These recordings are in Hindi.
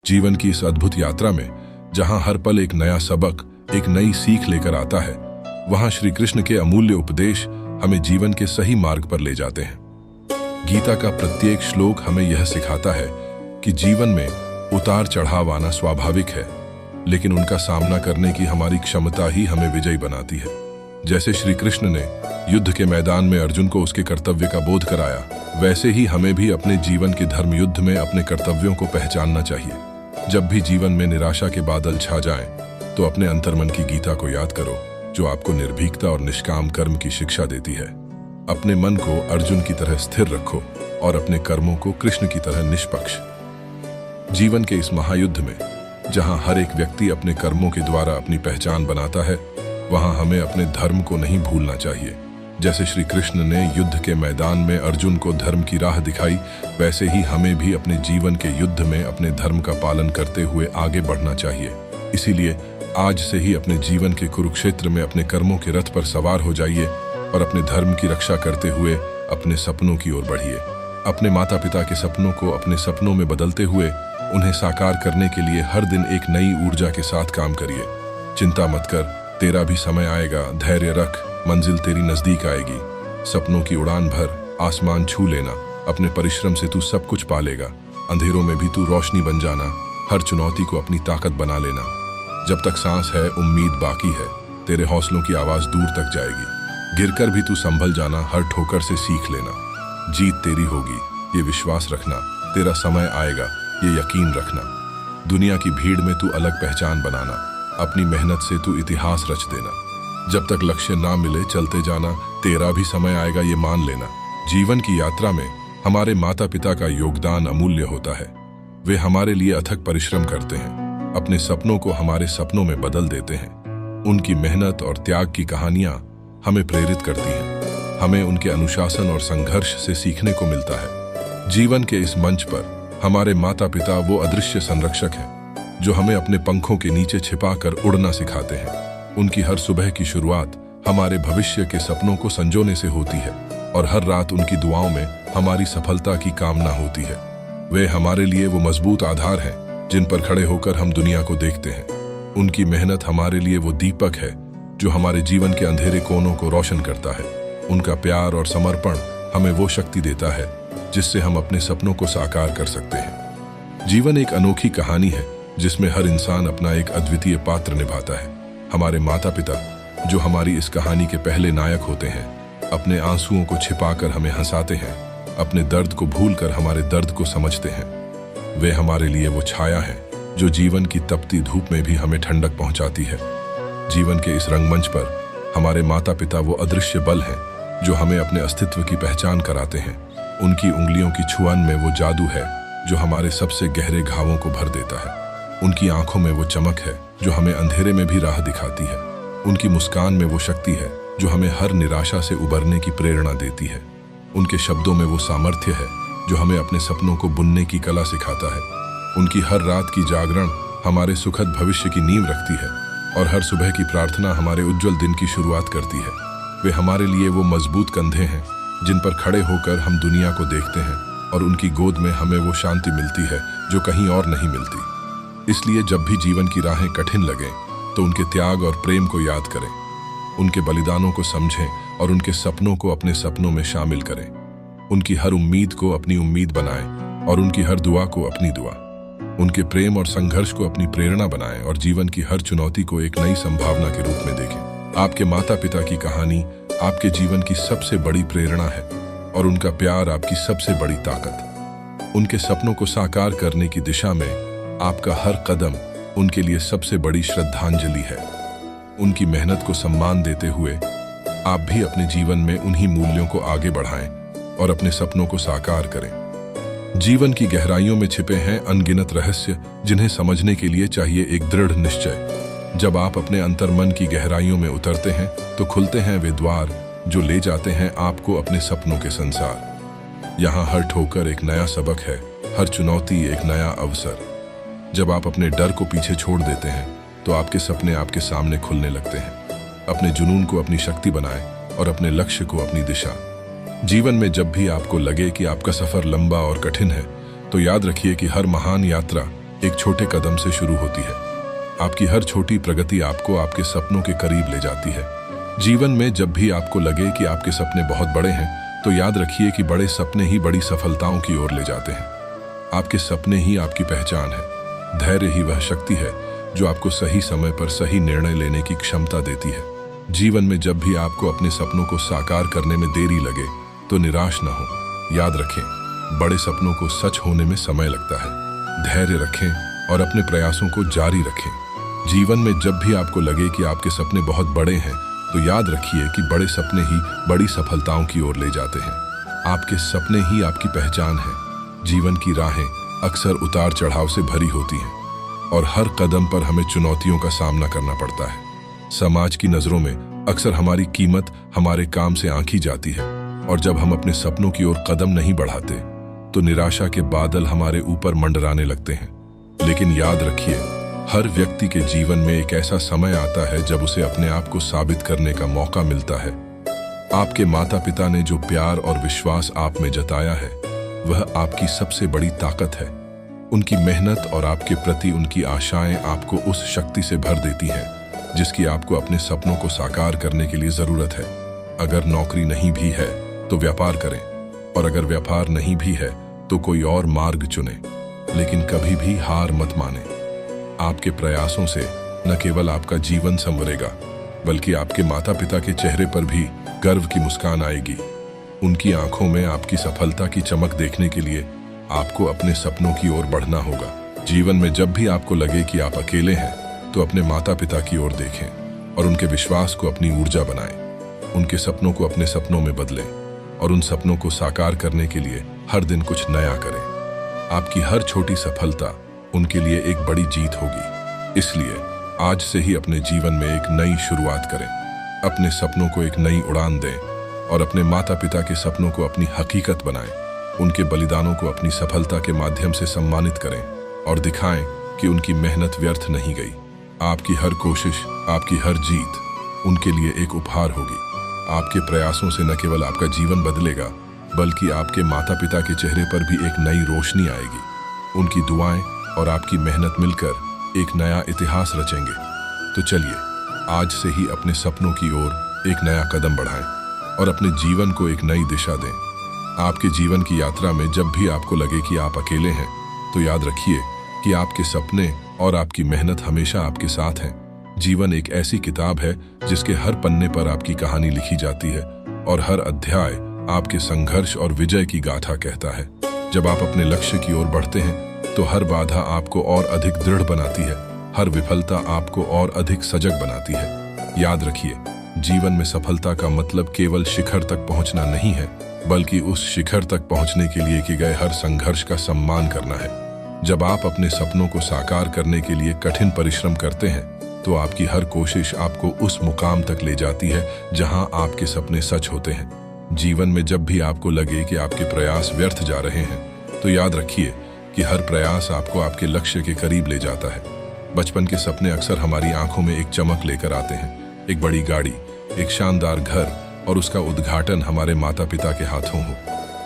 जीवन की इस अद्भुत यात्रा में जहां हर पल एक नया सबक, एक नई सीख लेकर आता है, वहां श्री कृष्ण के अमूल्य उपदेश हमें जीवन के सही मार्ग पर ले जाते हैं। गीता का प्रत्येक श्लोक हमें यह सिखाता है कि जीवन में उतार चढ़ाव आना स्वाभाविक है, लेकिन उनका सामना करने की हमारी क्षमता ही हमें विजयी बनाती है। जैसे श्री कृष्ण ने युद्ध के मैदान में अर्जुन को उसके कर्तव्य का बोध कराया, वैसे ही हमें भी अपने जीवन के धर्म युद्ध में अपने कर्तव्यों को पहचानना चाहिए। जब भी जीवन में निराशा के बादल छा जाएं, तो अपने अंतर्मन की गीता को याद करो, जो आपको निर्भीकता और निष्काम कर्म की शिक्षा देती है। अपने मन को अर्जुन की तरह स्थिर रखो और अपने कर्मों को कृष्ण की तरह निष्पक्ष। जीवन के इस महायुद्ध में जहां हर एक व्यक्ति अपने कर्मों के द्वारा अपनी पहचान बनाता है, वहां हमें अपने धर्म को नहीं भूलना चाहिए। जैसे श्री कृष्ण ने युद्ध के मैदान में अर्जुन को धर्म की राह दिखाई, वैसे ही हमें भी अपने जीवन के युद्ध में अपने धर्म का पालन करते हुए आगे बढ़ना चाहिए। इसीलिए आज से ही अपने जीवन के कुरुक्षेत्र में अपने कर्मों के रथ पर सवार हो जाइए और अपने धर्म की रक्षा करते हुए अपने सपनों की ओर बढ़िए। अपने माता पिता के सपनों को अपने सपनों में बदलते हुए उन्हें साकार करने के लिए हर दिन एक नई ऊर्जा के साथ काम करिए। चिंता मत कर, तेरा भी समय आएगा, धैर्य रख, मंजिल तेरी नजदीक आएगी। सपनों की उड़ान भर, आसमान छू लेना, अपने परिश्रम से तू सब कुछ पा लेगा। अंधेरों में भी तू रोशनी बन जाना, हर चुनौती को अपनी ताकत बना लेना। जब तक सांस है, उम्मीद बाकी है, तेरे हौसलों की आवाज दूर तक जाएगी। गिरकर भी तू संभल जाना, हर ठोकर से सीख लेना। जीत तेरी होगी, ये विश्वास रखना, तेरा समय आएगा, ये यकीन रखना। दुनिया की भीड़ में तू अलग पहचान बनाना, अपनी मेहनत से तू इतिहास रच देना। जब तक लक्ष्य ना मिले चलते जाना, तेरा भी समय आएगा, ये मान लेना। जीवन की यात्रा में हमारे माता पिता का योगदान अमूल्य होता है। वे हमारे लिए अथक परिश्रम करते हैं, अपने सपनों को हमारे सपनों में बदल देते हैं। उनकी मेहनत और त्याग की कहानियां हमें प्रेरित करती हैं। हमें उनके अनुशासन और संघर्ष से सीखने को मिलता है। जीवन के इस मंच पर हमारे माता पिता वो अदृश्य संरक्षक हैं जो हमें अपने पंखों के नीचे छिपाकर उड़ना सिखाते हैं। उनकी हर सुबह की शुरुआत हमारे भविष्य के सपनों को संजोने से होती है और हर रात उनकी दुआओं में हमारी सफलता की कामना होती है। वे हमारे लिए वो मजबूत आधार हैं जिन पर खड़े होकर हम दुनिया को देखते हैं। उनकी मेहनत हमारे लिए वो दीपक है जो हमारे जीवन के अंधेरे कोनों को रोशन करता है। उनका प्यार और समर्पण हमें वो शक्ति देता है जिससे हम अपने सपनों को साकार कर सकते हैं। जीवन एक अनोखी कहानी है जिसमें हर इंसान अपना एक अद्वितीय पात्र निभाता है। हमारे माता पिता, जो हमारी इस कहानी के पहले नायक होते हैं, अपने आंसुओं को छिपाकर हमें हंसाते हैं, अपने दर्द को भूलकर हमारे दर्द को समझते हैं। वे हमारे लिए वो छाया है जो जीवन की तपती धूप में भी हमें ठंडक पहुंचाती है। जीवन के इस रंगमंच पर हमारे माता पिता वो अदृश्य बल हैं जो हमें अपने अस्तित्व की पहचान कराते हैं। उनकी उंगलियों की छुअन में वो जादू है जो हमारे सबसे गहरे घावों को भर देता है। उनकी आंखों में वो चमक है जो हमें अंधेरे में भी राह दिखाती है। उनकी मुस्कान में वो शक्ति है जो हमें हर निराशा से उबरने की प्रेरणा देती है। उनके शब्दों में वो सामर्थ्य है जो हमें अपने सपनों को बुनने की कला सिखाता है। उनकी हर रात की जागरण हमारे सुखद भविष्य की नींव रखती है और हर सुबह की प्रार्थना हमारे उज्जवल दिन की शुरुआत करती है। वे हमारे लिए वो मजबूत कंधे हैं जिन पर खड़े होकर हम दुनिया को देखते हैं और उनकी गोद में हमें वो शांति मिलती है जो कहीं और नहीं मिलती। इसलिए जब भी जीवन की राहें कठिन लगें तो उनके त्याग और प्रेम को याद करें, उनके बलिदानों को समझें और उनके सपनों को अपने सपनों में शामिल करें। उनकी हर उम्मीद को अपनी उम्मीद बनाएं और उनकी हर दुआ को अपनी दुआ। उनके प्रेम और संघर्ष को अपनी प्रेरणा बनाएं और जीवन की हर चुनौती को एक नई संभावना के रूप में देखें। आपके माता पिता की कहानी आपके जीवन की सबसे बड़ी प्रेरणा है और उनका प्यार आपकी सबसे बड़ी ताकत। उनके सपनों को साकार करने की दिशा में आपका हर कदम उनके लिए सबसे बड़ी श्रद्धांजलि है। उनकी मेहनत को सम्मान देते हुए आप भी अपने जीवन में उन्हीं मूल्यों को आगे बढ़ाएं और अपने सपनों को साकार करें। जीवन की गहराइयों में छिपे हैं अनगिनत रहस्य जिन्हें समझने के लिए चाहिए एक दृढ़ निश्चय। जब आप अपने अंतर्मन की गहराइयों में उतरते हैं तो खुलते हैं वे द्वार जो ले जाते हैं आपको अपने सपनों के संसार। यहाँ हर ठोकर एक नया सबक है, हर चुनौती एक नया अवसर। जब आप अपने डर को पीछे छोड़ देते हैं तो आपके सपने आपके सामने खुलने लगते हैं। अपने जुनून को अपनी शक्ति बनाएं और अपने लक्ष्य को अपनी दिशा। जीवन में जब भी आपको लगे कि आपका सफर लंबा और कठिन है तो याद रखिए कि हर महान यात्रा एक छोटे कदम से शुरू होती है। आपकी हर छोटी प्रगति आपको आपके सपनों के करीब ले जाती है। जीवन में जब भी आपको लगे कि आपके सपने बहुत बड़े हैं, तो याद रखिए कि बड़े सपने ही बड़ी सफलताओं की ओर ले जाते हैं। आपके सपने ही आपकी पहचान है। धैर्य ही वह शक्ति है जो आपको सही समय पर सही निर्णय लेने की क्षमता देती है। जीवन में जब भी आपको अपने सपनों को साकार करने में देरी लगे, तो निराश न हो। याद रखें, बड़े सपनों को सच होने में समय लगता है। धैर्य रखें और अपने प्रयासों को जारी रखें। जीवन में जब भी आपको लगे कि आपके सपने बहुत बड़े हैं, तो याद रखिए कि बड़े सपने ही बड़ी सफलताओं की ओर ले जाते हैं। आपके सपने ही आपकी पहचान है। जीवन की राहें अक्सर उतार चढ़ाव से भरी होती हैं और हर कदम पर हमें चुनौतियों का सामना करना पड़ता है। समाज की नजरों में अक्सर हमारी कीमत हमारे काम से आंकी जाती है, और जब हम अपने सपनों की ओर कदम नहीं बढ़ाते, तो निराशा के बादल हमारे ऊपर मंडराने लगते हैं। लेकिन याद रखिए, हर व्यक्ति के जीवन में एक ऐसा समय आता है जब उसे अपने आप को साबित करने का मौका मिलता है। आपके माता पिता ने जो प्यार और विश्वास आप में जताया है, वह आपकी सबसे बड़ी ताकत है। उनकी मेहनत और आपके प्रति उनकी आशाएं आपको उस शक्ति से भर देती हैं जिसकी आपको अपने सपनों को साकार करने के लिए जरूरत है। अगर नौकरी नहीं भी है तो व्यापार करें, और अगर व्यापार नहीं भी है तो कोई और मार्ग चुनें, लेकिन कभी भी हार मत माने। आपके प्रयासों से न केवल आपका जीवन संवरेगा, बल्कि आपके माता पिता के चेहरे पर भी गर्व की मुस्कान आएगी। उनकी आंखों में आपकी सफलता की चमक देखने के लिए आपको अपने सपनों की ओर बढ़ना होगा। जीवन में जब भी आपको लगे कि आप अकेले हैं, तो अपने माता पिता की ओर देखें और उनके विश्वास को अपनी ऊर्जा बनाएं। उनके सपनों को अपने सपनों में बदलें और उन सपनों को साकार करने के लिए हर दिन कुछ नया करें। आपकी हर छोटी सफलता उनके लिए एक बड़ी जीत होगी। इसलिए आज से ही अपने जीवन में एक नई शुरुआत करें। अपने सपनों को एक नई उड़ान दें और अपने माता पिता के सपनों को अपनी हकीकत बनाएं। उनके बलिदानों को अपनी सफलता के माध्यम से सम्मानित करें और दिखाएं कि उनकी मेहनत व्यर्थ नहीं गई। आपकी हर कोशिश, आपकी हर जीत उनके लिए एक उपहार होगी। आपके प्रयासों से न केवल आपका जीवन बदलेगा, बल्कि आपके माता पिता के चेहरे पर भी एक नई रोशनी आएगी। उनकी दुआएं और आपकी मेहनत मिलकर एक नया इतिहास रचेंगे। तो चलिए, आज से ही अपने सपनों की ओर एक नया कदम बढ़ाएं और अपने जीवन को एक नई दिशा दें। आपके जीवन की यात्रा में जब भी आपको लगे कि आप अकेले हैं, तो याद रखिए कि आपके सपने और आपकी मेहनत हमेशा आपके साथ हैं। जीवन एक ऐसी किताब है जिसके हर पन्ने पर आपकी कहानी लिखी जाती है, और हर अध्याय आपके संघर्ष और विजय की गाथा कहता है। जब आप अपने लक्ष्य की ओर बढ़ते हैं, तो हर बाधा आपको और अधिक दृढ़ बनाती है। हर विफलता आपको और अधिक सजग बनाती है। याद रखिए, जीवन में सफलता का मतलब केवल शिखर तक पहुंचना नहीं है, बल्कि उस शिखर तक पहुंचने के लिए किए गए हर संघर्ष का सम्मान करना है। जब आप अपने सपनों को साकार करने के लिए कठिन परिश्रम करते हैं, तो आपकी हर कोशिश आपको उस मुकाम तक ले जाती है जहां आपके सपने सच होते हैं। जीवन में जब भी आपको लगे कि आपके प्रयास व्यर्थ जा रहे हैं, तो याद रखिए कि हर प्रयास आपको आपके लक्ष्य के करीब ले जाता है। बचपन के सपने अक्सर हमारी आंखों में एक चमक लेकर आते हैं। एक बड़ी गाड़ी, एक शानदार घर और उसका उद्घाटन हमारे माता पिता के हाथों हो।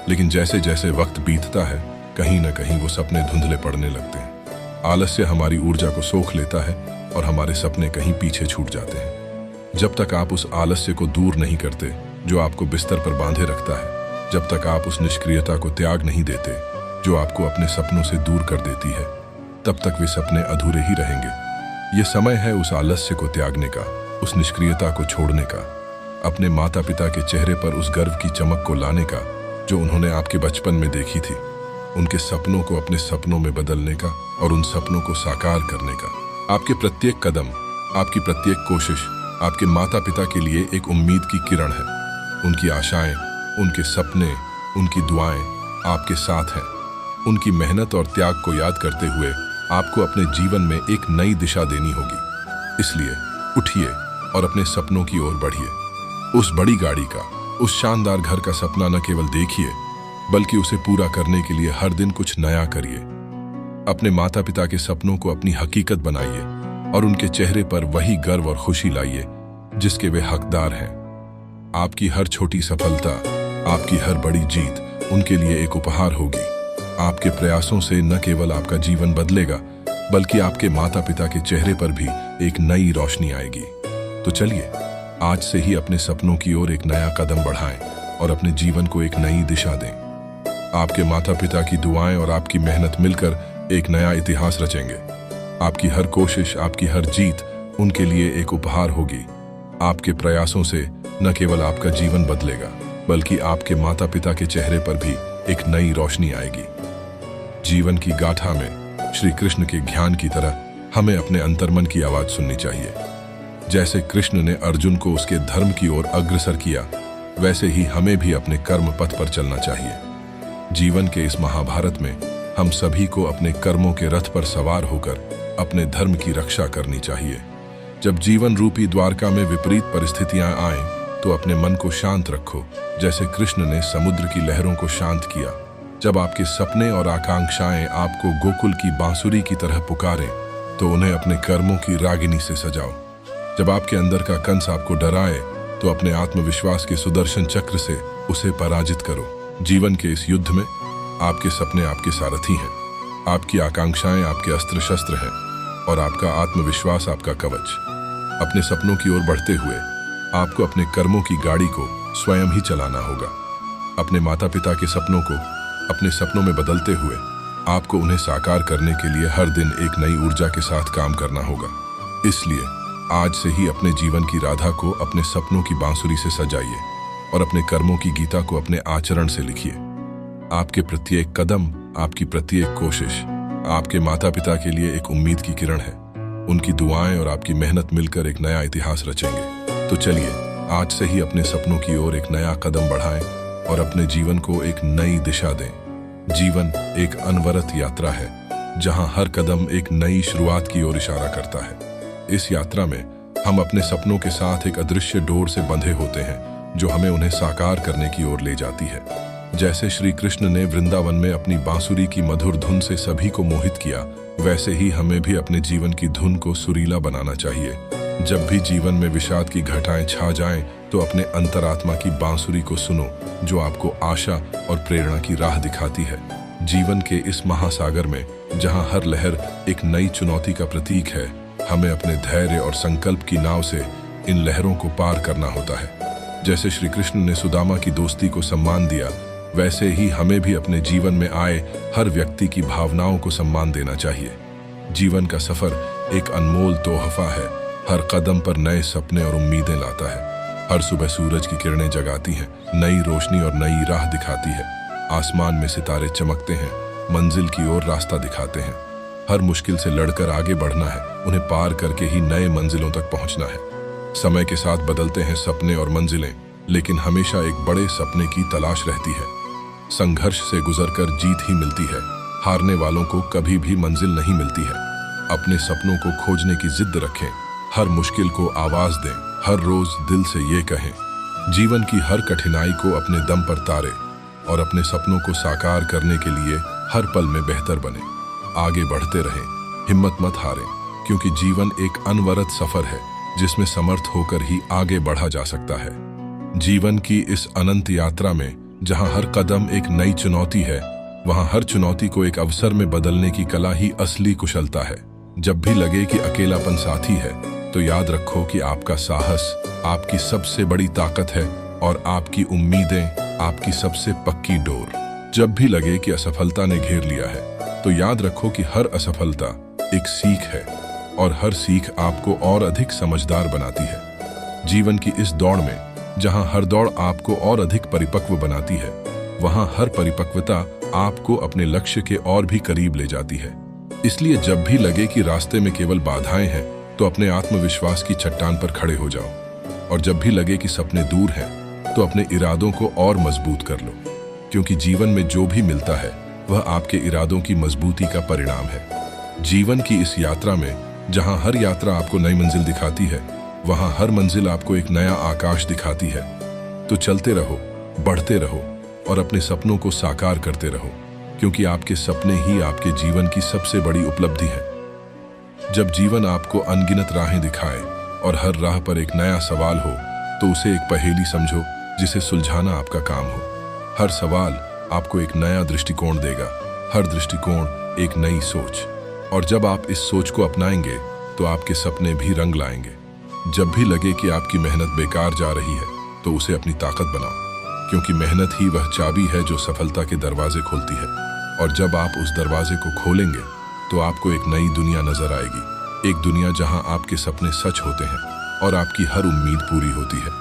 लेकिन जैसे जैसे वक्त बीतता है, कहीं न कहीं वो सपने धुंधले पड़ने लगते हैं। आलस्य हमारी ऊर्जा को सोख लेता है और हमारे सपने कहीं पीछे छूट जाते हैं। जब तक आप उस आलस्य को दूर नहीं करते जो आपको बिस्तर पर बांधे रखता है, जब तक आप उस निष्क्रियता को त्याग नहीं देते जो आपको अपने सपनों से दूर कर देती है, तब तक वे सपने अधूरे ही रहेंगे। ये समय है उस आलस्य को त्यागने का, उस निष्क्रियता को छोड़ने का, अपने माता पिता के चेहरे पर उस गर्व की चमक को लाने का जो उन्होंने आपके बचपन में देखी थी। उनके सपनों को अपने सपनों में बदलने का और उन सपनों को साकार करने का। आपके प्रत्येक कदम, आपकी प्रत्येक कोशिश आपके माता पिता के लिए एक उम्मीद की किरण है। उनकी आशाएं, उनके सपने, उनकी दुआएं आपके साथ हैं। उनकी मेहनत और त्याग को याद करते हुए आपको अपने जीवन में एक नई दिशा देनी होगी। इसलिए उठिए और अपने सपनों की ओर बढ़िए। उस बड़ी गाड़ी का, उस शानदार घर का सपना न केवल देखिए, बल्कि उसे पूरा करने के लिए हर दिन कुछ नया करिए। अपने माता पिता के सपनों को अपनी हकीकत बनाइए और उनके चेहरे पर वही गर्व और खुशी लाइए जिसके वे हकदार हैं। आपकी हर छोटी सफलता, आपकी हर बड़ी जीत उनके लिए एक उपहार होगी। आपके प्रयासों से न केवल आपका जीवन बदलेगा, बल्कि आपके माता पिता के चेहरे पर भी एक नई रोशनी आएगी। तो चलिए आज से ही अपने सपनों की ओर एक नया कदम बढ़ाएं और अपने जीवन को एक नई दिशा दें। आपके माता पिता की दुआएं और आपकी मेहनत मिलकर एक नया इतिहास रचेंगे। आपकी हर कोशिश, आपकी हर जीत उनके लिए एक उपहार होगी। आपके प्रयासों से न केवल आपका जीवन बदलेगा, बल्कि आपके माता पिता के चेहरे पर भी एक नई रोशनी आएगी। जीवन की गाथा में श्री कृष्ण के ज्ञान की तरह हमें अपने अंतर्मन की आवाज सुननी चाहिए। जैसे कृष्ण ने अर्जुन को उसके धर्म की ओर अग्रसर किया, वैसे ही हमें भी अपने कर्म पथ पर चलना चाहिए। जीवन के इस महाभारत में हम सभी को अपने कर्मों के रथ पर सवार होकर अपने धर्म की रक्षा करनी चाहिए। जब जीवन रूपी द्वारका में विपरीत परिस्थितियां आएं, तो अपने मन को शांत रखो, जैसे कृष्ण ने समुद्र की लहरों को शांत किया। जब आपके सपने और आकांक्षाएं आपको गोकुल की बांसुरी की तरह पुकारें, तो उन्हें अपने कर्मों की रागिनी से सजाओ। जब आपके अंदर का कंस आपको डराए, तो अपने आत्मविश्वास के सुदर्शन चक्र से उसे पराजित करो। जीवन के इस युद्ध में आपके सपने आपके सारथी हैं, आपकी आकांक्षाएं आपके अस्त्र शस्त्र हैं और आपका आत्मविश्वास आपका कवच। अपने सपनों की ओर बढ़ते हुए आपको अपने कर्मों की गाड़ी को स्वयं ही चलाना होगा। अपने माता पिता के सपनों को अपने सपनों में बदलते हुए आपको उन्हें साकार करने के लिए हर दिन एक नई ऊर्जा के साथ काम करना होगा। इसलिए आज से ही अपने जीवन की राधा को अपने सपनों की बांसुरी से सजाइए और अपने कर्मों की गीता को अपने आचरण से लिखिए। आपके प्रत्येक कदम, आपकी प्रत्येक कोशिश आपके माता पिता के लिए एक उम्मीद की किरण है। उनकी दुआएं और आपकी मेहनत मिलकर एक नया इतिहास रचेंगे। तो चलिए आज से ही अपने सपनों की ओर एक नया कदम बढ़ाएं और अपने जीवन को एक नई दिशा दें। जीवन एक अनवरत यात्रा है, जहां हर कदम एक नई शुरुआत की ओर इशारा करता है। इस यात्रा में हम अपने सपनों के साथ एक अदृश्य डोर से बंधे होते हैं, जो हमें उन्हें साकार करने की ओर ले जाती है। जैसे श्री कृष्ण ने वृंदावन में अपनी बांसुरी की मधुर धुन से सभी को मोहित किया, वैसे ही हमें भी अपने जीवन की धुन को सुरीला बनाना चाहिए। जब भी जीवन में विषाद की घटाएं छा जाएं, तो अपने अंतरात्मा की बांसुरी को सुनो, जो आपको आशा और प्रेरणा की राह दिखाती है। जीवन के इस महासागर में जहां हर लहर एक नई चुनौती का प्रतीक है, हमें अपने धैर्य और संकल्प की नाव से इन लहरों को पार करना होता है। जैसे श्री कृष्ण ने सुदामा की दोस्ती को सम्मान दिया, वैसे ही हमें भी अपने जीवन में आए हर व्यक्ति की भावनाओं को सम्मान देना चाहिए। जीवन का सफर एक अनमोल तोहफा है, हर कदम पर नए सपने और उम्मीदें लाता है। हर सुबह सूरज की किरणें जगाती हैं, नई रोशनी और नई राह दिखाती है। आसमान में सितारे चमकते हैं, मंजिल की ओर रास्ता दिखाते हैं। हर मुश्किल से लड़कर आगे बढ़ना है, उन्हें पार करके ही नए मंजिलों तक पहुंचना है। समय के साथ बदलते हैं सपने और मंजिलें, लेकिन हमेशा एक बड़े सपने की तलाश रहती है। संघर्ष से गुजरकर जीत ही मिलती है, हारने वालों को कभी भी मंजिल नहीं मिलती है। अपने सपनों को खोजने की जिद रखें, हर मुश्किल को आवाज दें, हर रोज दिल से ये कहें, जीवन की हर कठिनाई को अपने दम पर तारे और अपने सपनों को साकार करने के लिए हर पल में बेहतर बने। आगे बढ़ते रहें, हिम्मत मत हारें, क्योंकि जीवन एक अनवरत सफर है, जिसमें समर्थ होकर ही आगे बढ़ा जा सकता है। जीवन की इस अनंत यात्रा में जहां हर कदम एक नई चुनौती है, वहां हर चुनौती को एक अवसर में बदलने की कला ही असली कुशलता है। जब भी लगे कि अकेलापन साथी है, तो याद रखो कि आपका साहस आपकी सबसे बड़ी ताकत है और आपकी उम्मीदें आपकी सबसे पक्की डोर। जब भी लगे कि असफलता ने घेर लिया है, तो याद रखो कि हर असफलता एक सीख है और हर सीख आपको और अधिक समझदार बनाती है। जीवन की इस दौड़ में जहां हर दौड़ आपको और अधिक परिपक्व बनाती है, वहां हर परिपक्वता आपको अपने लक्ष्य के और भी करीब ले जाती है। इसलिए जब भी लगे कि रास्ते में केवल बाधाएं हैं, तो अपने आत्मविश्वास की चट्टान पर खड़े हो जाओ। और जब भी लगे कि सपने दूर हैं, तो अपने इरादों को और मजबूत कर लो, क्योंकि जीवन में जो भी मिलता है वह आपके इरादों की मजबूती का परिणाम है। जीवन की इस यात्रा में जहां हर यात्रा आपको नई मंजिल दिखाती है, वहां हर मंजिल आपको एक नया आकाश दिखाती है। तो चलते रहो, बढ़ते रहो और अपने सपनों को साकार करते रहो, क्योंकि आपके सपने ही आपके जीवन की सबसे बड़ी उपलब्धि है। जब जीवन आपको अनगिनत राहें दिखाए और हर राह पर एक नया सवाल हो, तो उसे एक पहेली समझो जिसे सुलझाना आपका काम हो। हर सवाल आपको एक नया दृष्टिकोण देगा, हर दृष्टिकोण एक नई सोच, और जब आप इस सोच को अपनाएंगे तो आपके सपने भी रंग लाएंगे। जब भी लगे कि आपकी मेहनत बेकार जा रही है तो उसे अपनी ताकत बनाओ, क्योंकि मेहनत ही वह चाबी है जो सफलता के दरवाजे खोलती है। और जब आप उस दरवाजे को खोलेंगे तो आपको एक नई दुनिया नजर आएगी, एक दुनिया जहां आपके सपने सच होते हैं और आपकी हर उम्मीद पूरी होती है।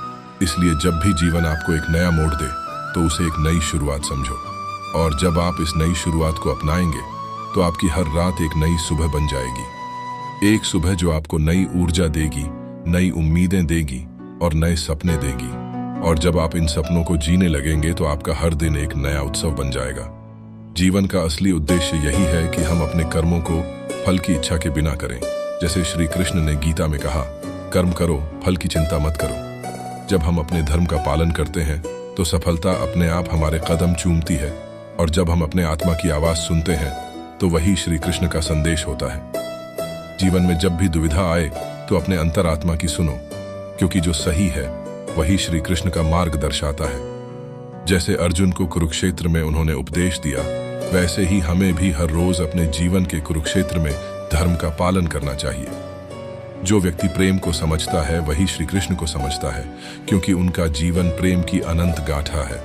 इसलिए जब भी जीवन आपको एक नया मोड़ दे तो उसे एक नई शुरुआत समझो, और जब आप इस नई शुरुआत को अपनाएंगे तो आपकी हर रात एक नई सुबह बन जाएगी, एक सुबह जो आपको नई ऊर्जा देगी, नई उम्मीदें देगी और नए सपने देगी। और जब आप इन सपनों को जीने लगेंगे तो आपका हर दिन एक नया उत्सव बन जाएगा। जीवन का असली उद्देश्य यही है कि हम अपने कर्मों को फल की इच्छा के बिना करें। जैसे श्री कृष्ण ने गीता में कहा, कर्म करो, फल की चिंता मत करो। जब हम अपने धर्म का पालन करते हैं तो सफलता अपने आप हमारे कदम चूमती है, और जब हम अपने आत्मा की आवाज सुनते हैं तो वही श्री कृष्ण का संदेश होता है। जीवन में जब भी दुविधा आए तो अपने अंतरात्मा की सुनो, क्योंकि जो सही है वही श्री कृष्ण का मार्ग दर्शाता है। जैसे अर्जुन को कुरुक्षेत्र में उन्होंने उपदेश दिया, वैसे ही हमें भी हर रोज अपने जीवन के कुरुक्षेत्र में धर्म का पालन करना चाहिए। जो व्यक्ति प्रेम को समझता है वही श्री कृष्ण को समझता है, क्योंकि उनका जीवन प्रेम की अनंत गाथा है।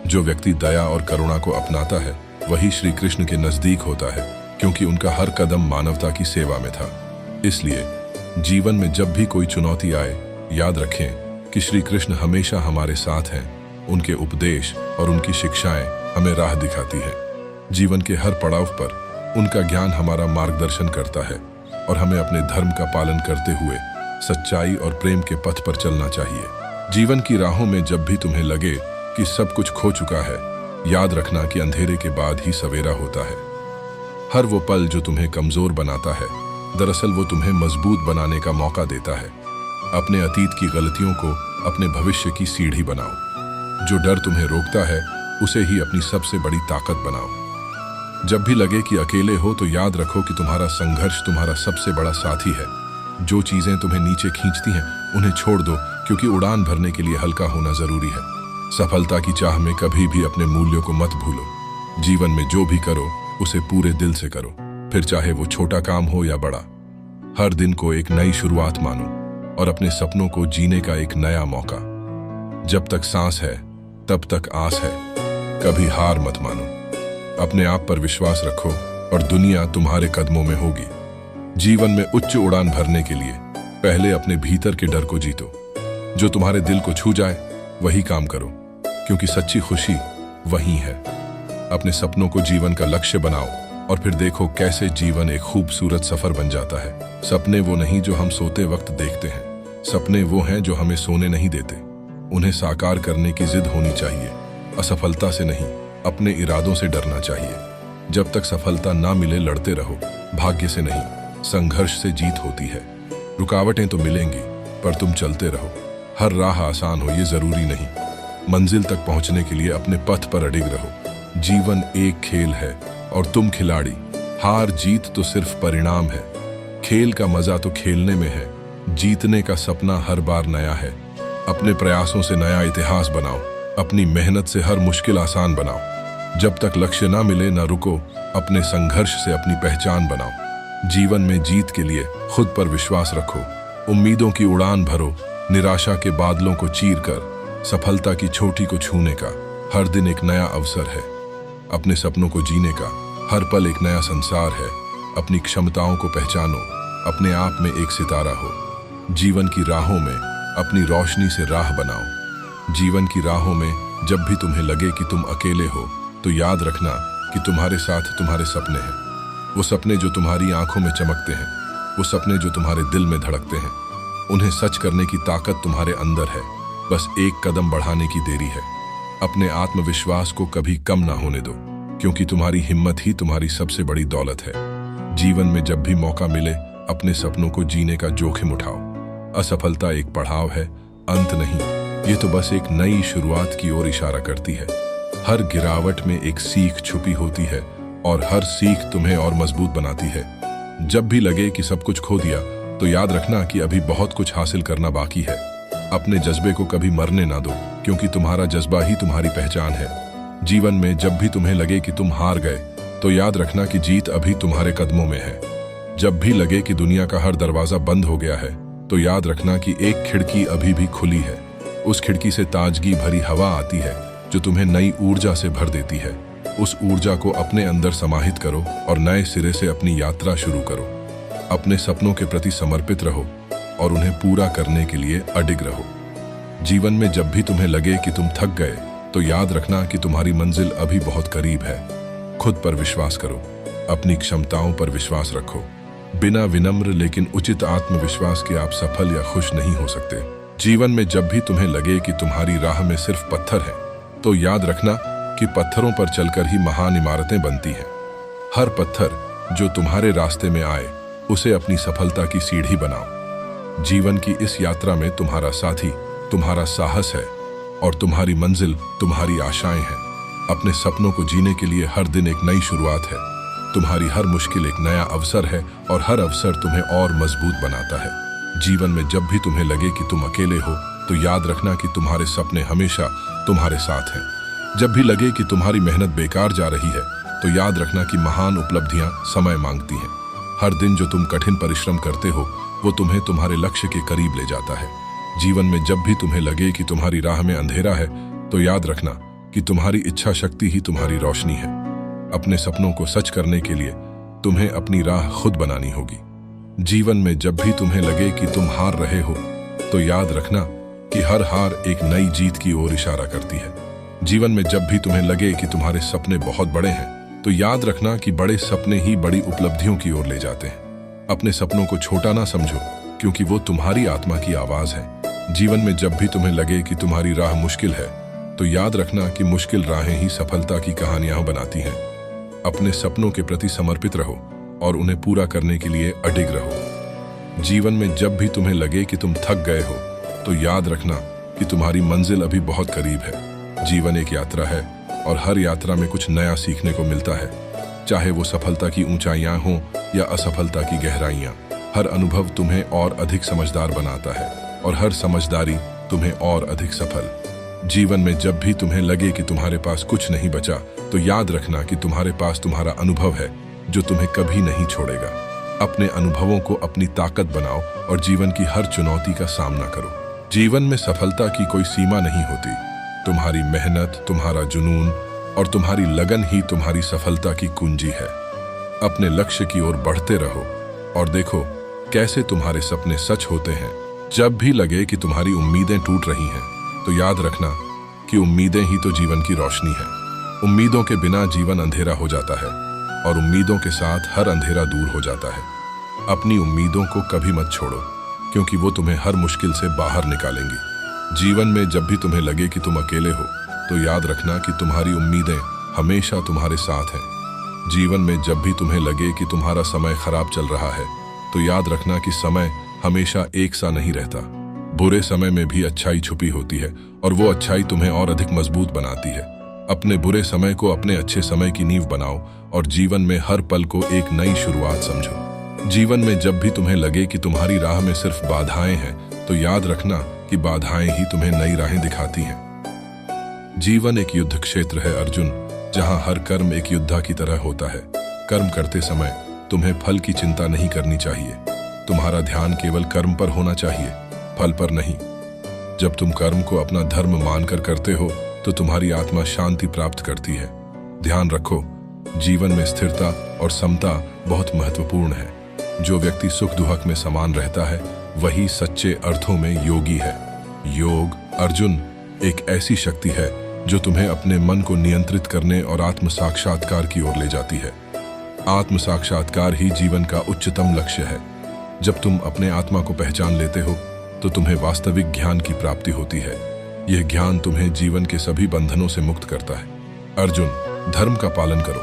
जो व्यक्ति दया और करुणा को अपनाता है वही श्री कृष्ण के नजदीक होता है, क्योंकि उनका हर कदम मानवता की सेवा में था। इसलिए जीवन में जब भी कोई चुनौती आए, याद रखें कि श्री कृष्ण हमेशा हमारे साथ हैं। उनके उपदेश और उनकी शिक्षाएं हमें राह दिखाती है। जीवन के हर पड़ाव पर उनका ज्ञान हमारा मार्गदर्शन करता है, और हमें अपने धर्म का पालन करते हुए सच्चाई और प्रेम के पथ पर चलना चाहिए। जीवन की राहों में जब भी तुम्हें लगे कि सब कुछ खो चुका है, याद रखना कि अंधेरे के बाद ही सवेरा होता है। हर वो पल जो तुम्हें कमजोर बनाता है, दरअसल वो तुम्हें मजबूत बनाने का मौका देता है। अपने अतीत की गलतियों को अपने भविष्य की सीढ़ी बनाओ। जो डर तुम्हें रोकता है उसे ही अपनी सबसे बड़ी ताकत बनाओ। जब भी लगे कि अकेले हो तो याद रखो कि तुम्हारा संघर्ष तुम्हारा सबसे बड़ा साथी है। जो चीजें तुम्हें नीचे खींचती हैं उन्हें छोड़ दो, क्योंकि उड़ान भरने के लिए हल्का होना जरूरी है। सफलता की चाह में कभी भी अपने मूल्यों को मत भूलो। जीवन में जो भी करो उसे पूरे दिल से करो, फिर चाहे वो छोटा काम हो या बड़ा। हर दिन को एक नई शुरुआत मानो और अपने सपनों को जीने का एक नया मौका। जब तक सांस है तब तक आस है, कभी हार मत मानो। अपने आप पर विश्वास रखो और दुनिया तुम्हारे कदमों में होगी। जीवन में उच्च उड़ान भरने के लिए पहले अपने भीतर के डर को जीतो। जो तुम्हारे दिल को छू जाए वही काम करो, क्योंकि सच्ची खुशी वही है। अपने सपनों को जीवन का लक्ष्य बनाओ और फिर देखो कैसे जीवन एक खूबसूरत सफर बन जाता है। सपने वो नहीं जो हम सोते वक्त देखते हैं, सपने वो हैं जो हमें सोने नहीं देते। उन्हें साकार करने की जिद होनी चाहिए। असफलता से नहीं, अपने इरादों से डरना चाहिए। जब तक सफलता ना मिले लड़ते रहो। भाग्य से नहीं, संघर्ष से जीत होती है। रुकावटें तो मिलेंगी, पर तुम चलते रहो। हर राह आसान हो ये जरूरी नहीं। मंजिल तक पहुंचने के लिए अपने पथ पर अडिग रहो। जीवन एक खेल है और तुम खिलाड़ी। हार जीत तो सिर्फ परिणाम है। खेल का मजा तो खेलने में है। जीतने का सपना हर बार नया है। अपने प्रयासों से नया इतिहास बनाओ। अपनी मेहनत से हर मुश्किल आसान बनाओ। जब तक लक्ष्य ना मिले ना रुको। अपने संघर्ष से अपनी पहचान बनाओ। जीवन में जीत के लिए खुद पर विश्वास रखो। उम्मीदों की उड़ान भरो। निराशा के बादलों को चीर कर सफलता की चोटी को छूने का हर दिन एक नया अवसर है। अपने सपनों को जीने का हर पल एक नया संसार है। अपनी क्षमताओं को पहचानो। अपने आप में एक सितारा हो। जीवन की राहों में अपनी रोशनी से राह बनाओ। जीवन की राहों में जब भी तुम्हें लगे कि तुम अकेले हो तो याद रखना कि तुम्हारे साथ तुम्हारे सपने हैं। वो सपने जो तुम्हारी आंखों में चमकते हैं, वो सपने जो तुम्हारे दिल में धड़कते हैं। उन्हें सच करने की ताकत तुम्हारे अंदर है। बस एक कदम बढ़ाने की देरी है। अपने आत्मविश्वास को कभी कम ना होने दो, क्योंकि तुम्हारी हिम्मत ही तुम्हारी सबसे बड़ी दौलत है। जीवन में जब भी मौका मिले अपने सपनों को जीने का जोखिम उठाओ। असफलता एक पड़ाव है, अंत नहीं। ये तो बस एक नई शुरुआत की ओर इशारा करती है। हर गिरावट में एक सीख छुपी होती है और हर सीख तुम्हें और मजबूत बनाती है। जब भी लगे कि सब कुछ खो दिया तो याद रखना कि अभी बहुत कुछ हासिल करना बाकी है। अपने जज्बे को कभी मरने ना दो, क्योंकि तुम्हारा जज्बा ही तुम्हारी पहचान है। जीवन में जब भी तुम्हें लगे कि तुम हार गए तो याद रखना कि जीत अभी तुम्हारे कदमों में है। जब भी लगे कि दुनिया का हर दरवाजा बंद हो गया है, तो याद रखना कि एक खिड़की अभी भी खुली है। उस खिड़की से ताजगी भरी हवा आती है जो तुम्हें नई ऊर्जा से भर देती है। उस ऊर्जा को अपने अंदर समाहित करो और नए सिरे से अपनी यात्रा शुरू करो। अपने सपनों के प्रति समर्पित रहो और उन्हें पूरा करने के लिए अडिग रहो। जीवन में जब भी तुम्हें लगे कि तुम थक गए, तो याद रखना कि तुम्हारी मंजिल अभी बहुत करीब है। खुद पर विश्वास करो, अपनी क्षमताओं पर विश्वास रखो। बिना विनम्र लेकिन उचित आत्मविश्वास के आप सफल या खुश नहीं हो सकते। जीवन में जब भी तुम्हें लगे कि तुम्हारी राह में सिर्फ पत्थर है, तो याद रखना कि पत्थरों पर चलकर ही महान इमारतें बनती हैं। हर पत्थर जो तुम्हारे रास्ते में आए, उसे अपनी सफलता की सीढ़ी बनाओ। जीवन की इस यात्रा में तुम्हारा साथी तुम्हारा साहस है और तुम्हारी मंजिल तुम्हारी आशाएं हैं। अपने सपनों को जीने के लिए हर दिन एक नई शुरुआत है। तुम्हारी हर मुश्किल एक नया अवसर है और हर अवसर तुम्हें और मजबूत बनाता है। जीवन में जब भी तुम्हें लगे कि तुम अकेले हो, तो याद रखना कि तुम्हारे सपने हमेशा तुम्हारे साथ हैं। जब भी लगे कि तुम्हारी मेहनत बेकार जा रही है, तो याद रखना कि महान उपलब्धियां समय मांगती हैं। हर दिन जो तुम कठिन परिश्रम करते हो, वो तुम्हें तुम्हारे लक्ष्य के करीब ले जाता है। जीवन में जब भी तुम्हें लगे कि तुम्हारी राह में अंधेरा है, तो याद रखना कि तुम्हारी इच्छा शक्ति ही तुम्हारी रोशनी है। अपने सपनों को सच करने के लिए तुम्हें अपनी राह खुद बनानी होगी। जीवन में जब भी तुम्हें लगे कि तुम हार रहे हो, तो याद रखना कि हर हार एक नई जीत की ओर इशारा करती है। जीवन में जब भी तुम्हें लगे कि तुम्हारे सपने बहुत बड़े हैं, तो याद रखना कि बड़े सपने ही बड़ी उपलब्धियों की ओर ले जाते हैं। अपने सपनों को छोटा ना समझो, क्योंकि वो तुम्हारी आत्मा की आवाज है। जीवन में जब भी तुम्हें लगे कि तुम्हारी राह मुश्किल है, तो याद रखना कि मुश्किल राहें ही सफलता की कहानियां बनाती हैं। अपने सपनों के प्रति समर्पित रहो और उन्हें पूरा करने के लिए अडिग रहो। जीवन में जब भी तुम्हें लगे कि तुम थक गए हो, तो याद रखना कि तुम्हारी मंजिल अभी बहुत करीब है। जीवन एक यात्रा है और हर यात्रा में कुछ नया सीखने को मिलता है। चाहे वो सफलता की ऊंचाइयां हों या असफलता की गहराइयां, हर अनुभव तुम्हें और अधिक समझदार बनाता है और हर समझदारी तुम्हें और अधिक सफल। जीवन में जब भी तुम्हें लगे कि तुम्हारे पास कुछ नहीं बचा, तो याद रखना कि तुम्हारे पास तुम्हारा अनुभव है जो तुम्हें कभी नहीं छोड़ेगा। अपने अनुभवों को अपनी ताकत बनाओ और जीवन की हर चुनौती का सामना करो। जीवन में सफलता की कोई सीमा नहीं होती। तुम्हारी मेहनत, तुम्हारा जुनून और तुम्हारी लगन ही तुम्हारी सफलता की कुंजी है। अपने लक्ष्य की ओर बढ़ते रहो और देखो कैसे तुम्हारे सपने सच होते हैं। जब भी लगे कि तुम्हारी उम्मीदें टूट रही हैं, तो याद रखना कि उम्मीदें ही तो जीवन की रोशनी है। उम्मीदों के बिना जीवन अंधेरा हो जाता है और उम्मीदों के साथ हर अंधेरा दूर हो जाता है। अपनी उम्मीदों को कभी मत छोड़ो, क्योंकि वो तुम्हें हर मुश्किल से बाहर निकालेंगी। जीवन में जब भी तुम्हें लगे कि तुम अकेले हो, तो याद रखना कि तुम्हारी उम्मीदें हमेशा तुम्हारे साथ हैं। जीवन में जब भी तुम्हें लगे कि तुम्हारा समय खराब चल रहा है, तो याद रखना कि समय हमेशा एक सा नहीं रहता। बुरे समय में भी अच्छाई छुपी होती है और वो अच्छाई तुम्हें और अधिक मजबूत बनाती है। अपने बुरे समय को अपने अच्छे समय की नींव बनाओ और जीवन में हर पल को एक नई शुरुआत समझो। जीवन में जब भी तुम्हें लगे कि तुम्हारी राह में सिर्फ बाधाएं हैं, तो याद रखना कि बाधाएं ही तुम्हें नई राहें दिखाती हैं। जीवन एक युद्ध क्षेत्र है अर्जुन, जहां हर कर्म एक योद्धा की तरह होता है। कर्म करते समय तुम्हें फल की चिंता नहीं करनी चाहिए। तुम्हारा ध्यान केवल कर्म पर होना चाहिए, फल पर नहीं। जब तुम कर्म को अपना धर्म मानकर करते हो, तो तुम्हारी आत्मा शांति प्राप्त करती है। ध्यान रखो, जीवन में स्थिरता और समता बहुत महत्वपूर्ण है। जो व्यक्ति सुख दुख में समान रहता है, वही सच्चे अर्थों में योगी है। योग अर्जुन एक ऐसी शक्ति है जो तुम्हें अपने मन को नियंत्रित करने और आत्म साक्षात्कार की ओर ले जाती है। आत्म साक्षात्कार ही जीवन का उच्चतम लक्ष्य है। जब तुम अपने आत्मा को पहचान लेते हो, तो तुम्हें वास्तविक ज्ञान की प्राप्ति होती है। यह ज्ञान तुम्हें जीवन के सभी बंधनों से मुक्त करता है। अर्जुन, धर्म का पालन करो।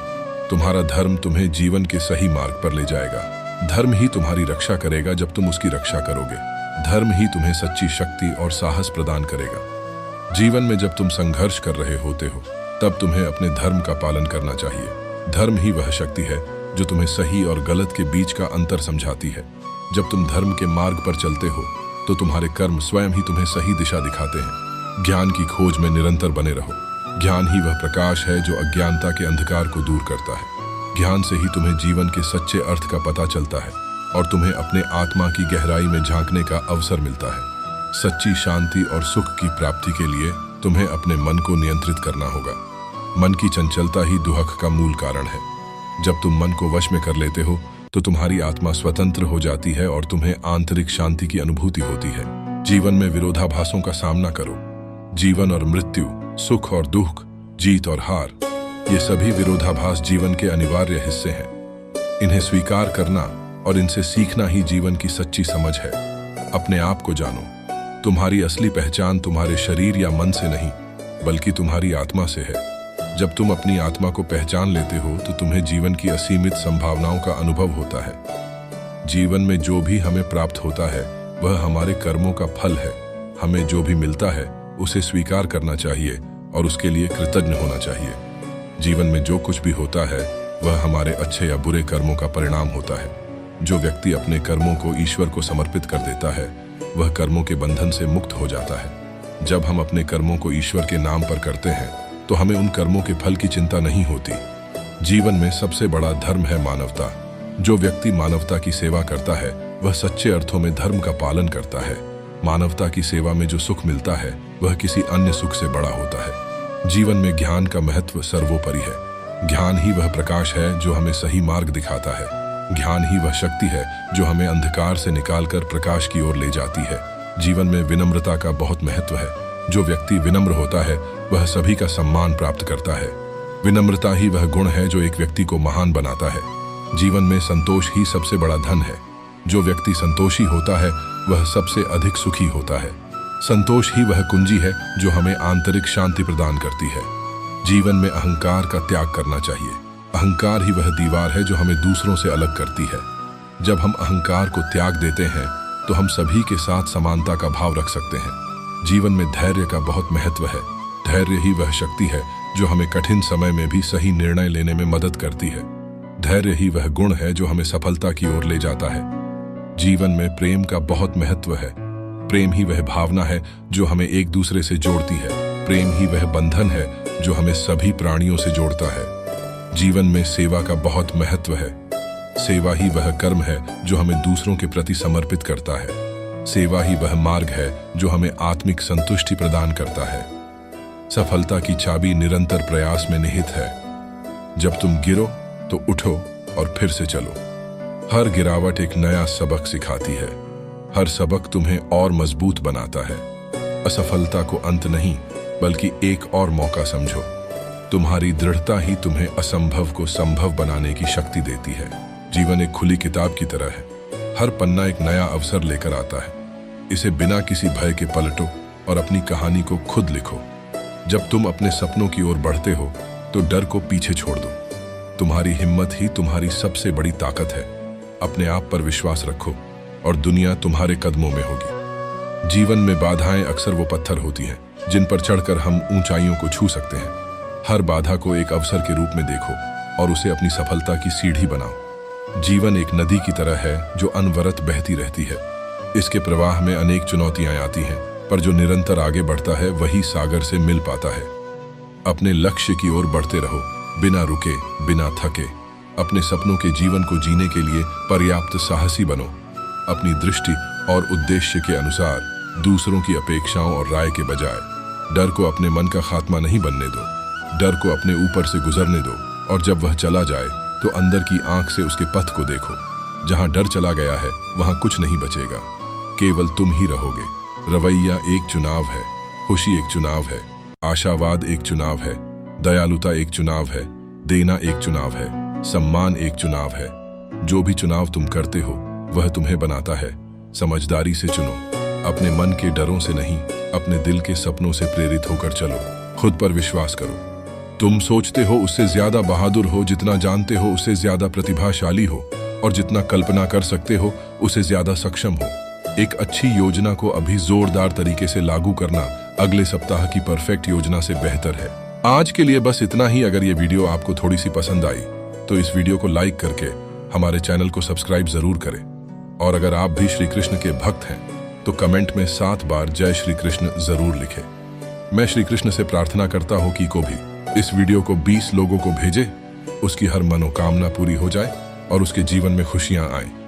तुम्हारा धर्म तुम्हें जीवन के सही मार्ग पर ले जाएगा। धर्म ही तुम्हारी रक्षा करेगा जब तुम उसकी रक्षा करोगे। धर्म ही तुम्हें सच्ची शक्ति और साहस प्रदान करेगा। जीवन में जब तुम संघर्ष कर रहे होते हो, तब तुम्हें अपने धर्म का पालन करना चाहिए। धर्म ही वह शक्ति है जो तुम्हें सही और गलत के बीच का अंतर समझाती है। जब तुम धर्म के मार्ग पर चलते हो, तो तुम्हारे कर्म स्वयं ही तुम्हें सही दिशा दिखाते हैं। ज्ञान की खोज में निरंतर बने रहो। ज्ञान ही वह प्रकाश है जो अज्ञानता के अंधकार को दूर करता है। ज्ञान से ही तुम्हें जीवन के सच्चे अर्थ का पता चलता है और तुम्हें अपने आत्मा की गहराई में झांकने का अवसर मिलता है। सच्ची शांति और सुख की प्राप्ति के लिए तुम्हें अपने मन को नियंत्रित करना होगा। मन की चंचलता ही दुहक का मूल कारण है। जब तुम मन को वश में कर लेते हो तो तुम्हारी आत्मा स्वतंत्र हो जाती है और तुम्हें आंतरिक शांति की अनुभूति होती है। जीवन में विरोधाभासों का सामना करो। जीवन और मृत्यु, सुख और दुख, जीत और हार, ये सभी विरोधाभास जीवन के अनिवार्य हिस्से हैं। इन्हें स्वीकार करना और इनसे सीखना ही जीवन की सच्ची समझ है। अपने आप को जानो। तुम्हारी असली पहचान तुम्हारे शरीर या मन से नहीं बल्कि तुम्हारी आत्मा से है। जब तुम अपनी आत्मा को पहचान लेते हो तो तुम्हें जीवन की असीमित संभावनाओं का अनुभव होता है। जीवन में जो भी हमें प्राप्त होता है वह हमारे कर्मों का फल है। हमें जो भी मिलता है उसे स्वीकार करना चाहिए और उसके लिए कृतज्ञ होना चाहिए। जीवन में जो कुछ भी होता है वह हमारे अच्छे या बुरे कर्मों का परिणाम होता है। जो व्यक्ति अपने कर्मों को ईश्वर को समर्पित कर देता है वह कर्मों के बंधन से मुक्त हो जाता है। जब हम अपने कर्मों को ईश्वर के नाम पर करते हैं तो हमें उन कर्मों के फल की चिंता नहीं होती। जीवन में सबसे बड़ा धर्म है मानवता। जो व्यक्ति मानवता की सेवा करता है वह सच्चे अर्थों में धर्म का पालन करता है। मानवता की सेवा में जो सुख मिलता है वह किसी अन्य सुख से बड़ा होता है। जीवन में ज्ञान का महत्व सर्वोपरि है। ज्ञान ही वह प्रकाश है जो हमें सही मार्ग दिखाता है। ज्ञान ही वह शक्ति है जो हमें अंधकार से निकालकर प्रकाश की ओर ले जाती है। जीवन में विनम्रता का बहुत महत्व है। जो व्यक्ति विनम्र होता है वह सभी का सम्मान प्राप्त करता है। विनम्रता ही वह गुण है जो एक व्यक्ति को महान बनाता है। जीवन में संतोष ही सबसे बड़ा धन है। जो व्यक्ति संतोषी होता है वह सबसे अधिक सुखी होता है। संतोष ही वह कुंजी है जो हमें आंतरिक शांति प्रदान करती है। जीवन में अहंकार का त्याग करना चाहिए। अहंकार ही वह दीवार है जो हमें दूसरों से अलग करती है। जब हम अहंकार को त्याग देते हैं तो हम सभी के साथ समानता का भाव रख सकते हैं। जीवन में धैर्य का बहुत महत्व है। धैर्य ही वह शक्ति है जो हमें कठिन समय में भी सही निर्णय लेने में मदद करती है। धैर्य ही वह गुण है जो हमें सफलता की ओर ले जाता है। जीवन में प्रेम का बहुत महत्व है। प्रेम ही वह भावना है जो हमें एक दूसरे से जोड़ती है। प्रेम ही वह बंधन है जो हमें सभी प्राणियों से जोड़ता है। जीवन में सेवा का बहुत महत्व है। सेवा ही वह कर्म है जो हमें दूसरों के प्रति समर्पित करता है। सेवा ही वह मार्ग है जो हमें आत्मिक संतुष्टि प्रदान करता है। सफलता की चाबी निरंतर प्रयास में निहित है। जब तुम गिरो तो उठो और फिर से चलो। हर गिरावट एक नया सबक सिखाती है। हर सबक तुम्हें और मजबूत बनाता है। असफलता को अंत नहीं बल्कि एक और मौका समझो। तुम्हारी दृढ़ता ही तुम्हें असंभव को संभव बनाने की शक्ति देती है। जीवन एक खुली किताब की तरह है। हर पन्ना एक नया अवसर लेकर आता है। इसे बिना किसी भय के पलटो और अपनी कहानी को खुद लिखो। जब तुम अपने सपनों की ओर बढ़ते हो तो डर को पीछे छोड़ दो। तुम्हारी हिम्मत ही तुम्हारी सबसे बड़ी ताकत है। अपने आप पर विश्वास रखो और दुनिया तुम्हारे कदमों में होगी। जीवन में बाधाएं अक्सर वो पत्थर होती हैं जिन पर चढ़कर हम ऊंचाइयों को छू सकते हैं। हर बाधा को एक अवसर के रूप में देखो और उसे अपनी सफलता की सीढ़ी बनाओ। जीवन एक नदी की तरह है जो अनवरत बहती रहती है। इसके प्रवाह में अनेक चुनौतियां आती हैं, पर जो निरंतर आगे बढ़ता है वही सागर से मिल पाता है। अपने लक्ष्य की ओर बढ़ते रहो, बिना रुके, बिना थके। अपने सपनों के जीवन को जीने के लिए पर्याप्त साहसी बनो। अपनी दृष्टि और उद्देश्य के अनुसार, दूसरों की अपेक्षाओं और राय के बजाय डर को अपने मन का खात्मा नहीं बनने दो। डर को अपने ऊपर से गुजरने दो और जब वह चला जाए तो अंदर की आंख से उसके पथ को देखो। जहां डर चला गया है वहां कुछ नहीं बचेगा, केवल तुम ही रहोगे। रवैया एक चुनाव है, खुशी एक चुनाव है, आशावाद एक चुनाव है, दयालुता एक चुनाव है, देना एक चुनाव है, सम्मान एक चुनाव है। जो भी चुनाव तुम करते हो वह तुम्हें बनाता है। समझदारी से चुनो, अपने मन के डरों से नहीं, अपने दिल के सपनों से प्रेरित होकर चलो। खुद पर विश्वास करो। तुम सोचते हो उससे ज्यादा बहादुर हो, जितना जानते हो उससे ज्यादा प्रतिभाशाली हो, और जितना कल्पना कर सकते हो उससे ज्यादा सक्षम हो। एक अच्छी योजना को अभी जोरदार तरीके से लागू करना अगले सप्ताह की परफेक्ट योजना से बेहतर है। आज के लिए बस इतना ही। अगर ये वीडियो आपको थोड़ी सी पसंद आई तो इस वीडियो को लाइक करके हमारे चैनल को सब्सक्राइब जरूर करें। और अगर आप भी श्री कृष्ण के भक्त हैं तो कमेंट में 7 बार जय श्री कृष्ण जरूर लिखें। मैं श्री कृष्ण से प्रार्थना करता हूँ कि को भी इस वीडियो को 20 लोगों को भेजे उसकी हर मनोकामना पूरी हो जाए और उसके जीवन में खुशियां आए।